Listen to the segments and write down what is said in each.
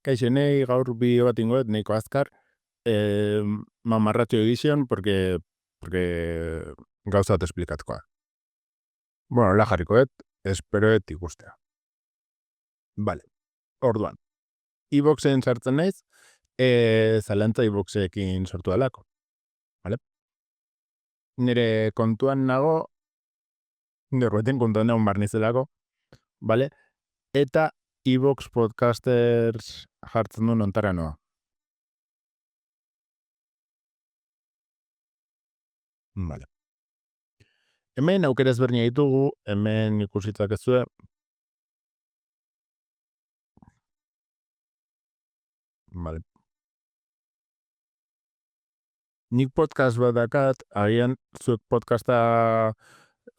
Kaixenei gaur bideo bat ingoet, nahiko azkar, mamarratxo edition, porque gauza bat esplikatkoa. Bueno, la jarrikoet, esperoet ikustea. Vale, orduan. iVooxen sartzen naiz, zalantza iVooxekin sortu dalako. Vale? Nire kontuan nago, nire kontuan nago barnizelako, vale? Eta iVoox podcasters jartzen du nontara noa. Vale. Hemen aukera ezberdina ditugu, hemen ikusitzak ezue. Vale. Nik podcast bat dakat, agian zuek podcasta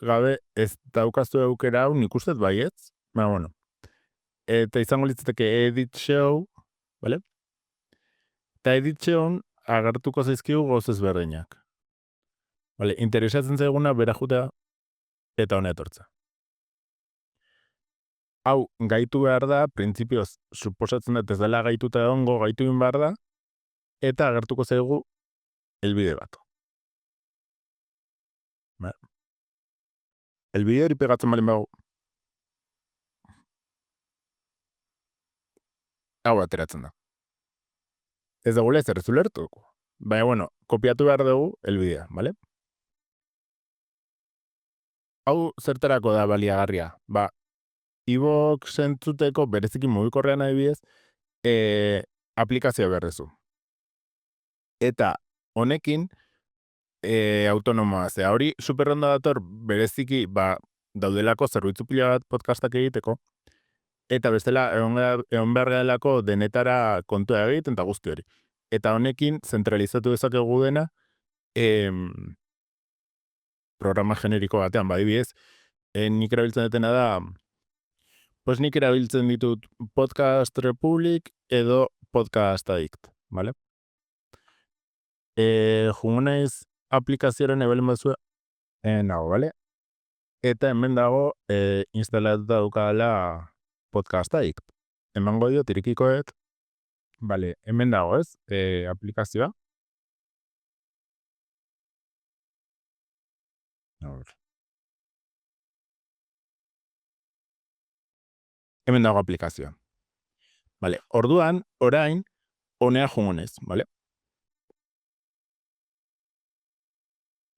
gabe ez daukazu aukera hau, nik ustez baietz. Bueno. Eta izango litzateke edit show, vale? Eta edit show agertuko zaizkigu gauz ezberdinak. Vale, interesatzen zaiguna bera jutea eta hona etortza. Hau, gaitu behar da, printzipioz, suposatzen dut ez dela gaituta egongo, gaitu egin behar da, eta agertuko zaigu elbide bat. Vale. Elbide hori pegatzen balen bago. Hau ateratzen da. Ez dagoela ez errezu lertuko. Baina, bueno, kopiatu behar dugu elbidea, vale? Hau zertarako da baliagarria? Ba, iVoox entzuteko bereziki mugikorrean adibidez, aplikazioa berrezu. Eta honekin autonomoa, ze hori superrondo dator bereziki daudelako zerbitzu pila bat podcastak egiteko, eta bestela egon behar delako denetara kontua egiten eta guzti hori. Eta honekin zentralizatu dezakegu dena programa generiko batean, badibidez, nik erabiltzen dutena da, pues nik erabiltzen ditut Podcast Republic edo Podcast Addict, vale? Jungo naiz aplikazioaren ebelen bazue, nago, vale? Eta hemen dago instalatuta dukadala Podcast Addict. Emango dio tirikikoet, vale, hemen dago ez, aplikazioa. Hemen dago aplikazioa. Vale, orduan, orain, honea jungonez, vale?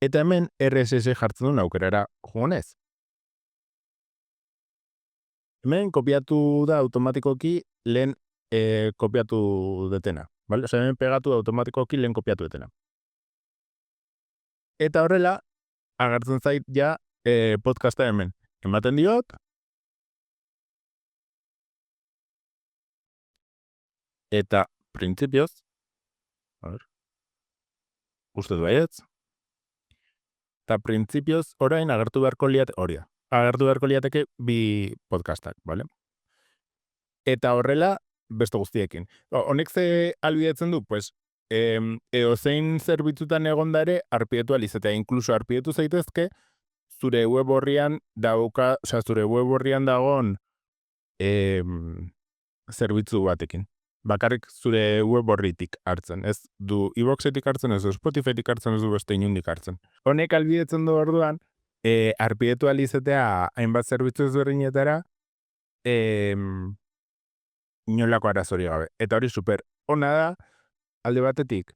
Eta hemen RSS jartzen duen aukerara jungonez. Hemen kopiatu da automatikoki lehen kopiatu detena. Vale? Osea, hemen pegatu da automatikoki lehen kopiatu detena. Eta horrela, agertzen zait ja podcasta hemen. Ematen diot. Eta printzipioz, uste du baietz. Eta printzipioz orain agertu beharko liateke bi podcastak, vale? Eta horrela, beste guztiekin. Honek ze albidetzen du, pues, edozein zerbitzutan egondare arpietu alizatea. Inkluso arpietu zaitezke, zure web horrian dagoen zerbitzu batekin. Bakarrik zure web horritik hartzen. Ez du iVooxetik hartzen, ez du Spotifytik hartzen, ez du beste inundik hartzen. Honek albidetzen du orduan, arpietu alizatea hainbat zerbitzu ezberdinetara, inolako arazori gabe. Eta hori super ona da, alde batetik,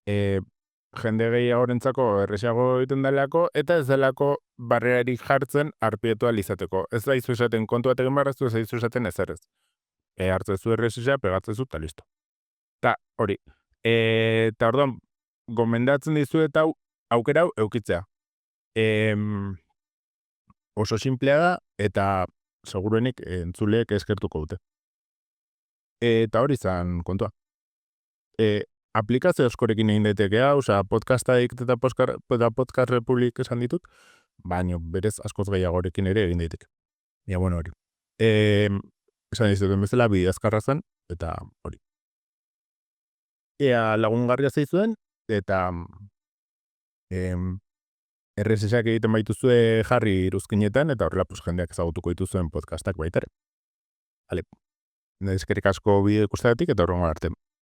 jende gehiagorentzako erresago egiten delako, eta ez delako barrerarik jartzen arpietu alizateko. Ez da izu esaten kontu bat egin barraztu, ez da izu esaten ezerrez. Hartzezu RSS-a, pegatzezu, eta listo. Ta hori. Eta orduan, gomendatzen dizu eta aukera hau eukitzea. Oso simplea da, eta seguruenik entzuleek eskertuko dute. Eta hori zan kontua. Aplikazio askorekin egin daitekea, osea, Podcast Addict eta Podcast Republic esan ditut, baina berez askoz gehiagorekin ere egin daiteke. Ja, bueno, hori. Esan dizuten bezala, bideo azkarra zen, eta hori. Ea lagungarria zaizuen, eta RSS-ak egiten baituzue jarri iruzkinetan, eta horrela jendeak ezagutuko dituzuen podcastak baitare. Hale. Eskerrik asko bideo ikusteagatik eta hurrengo arte.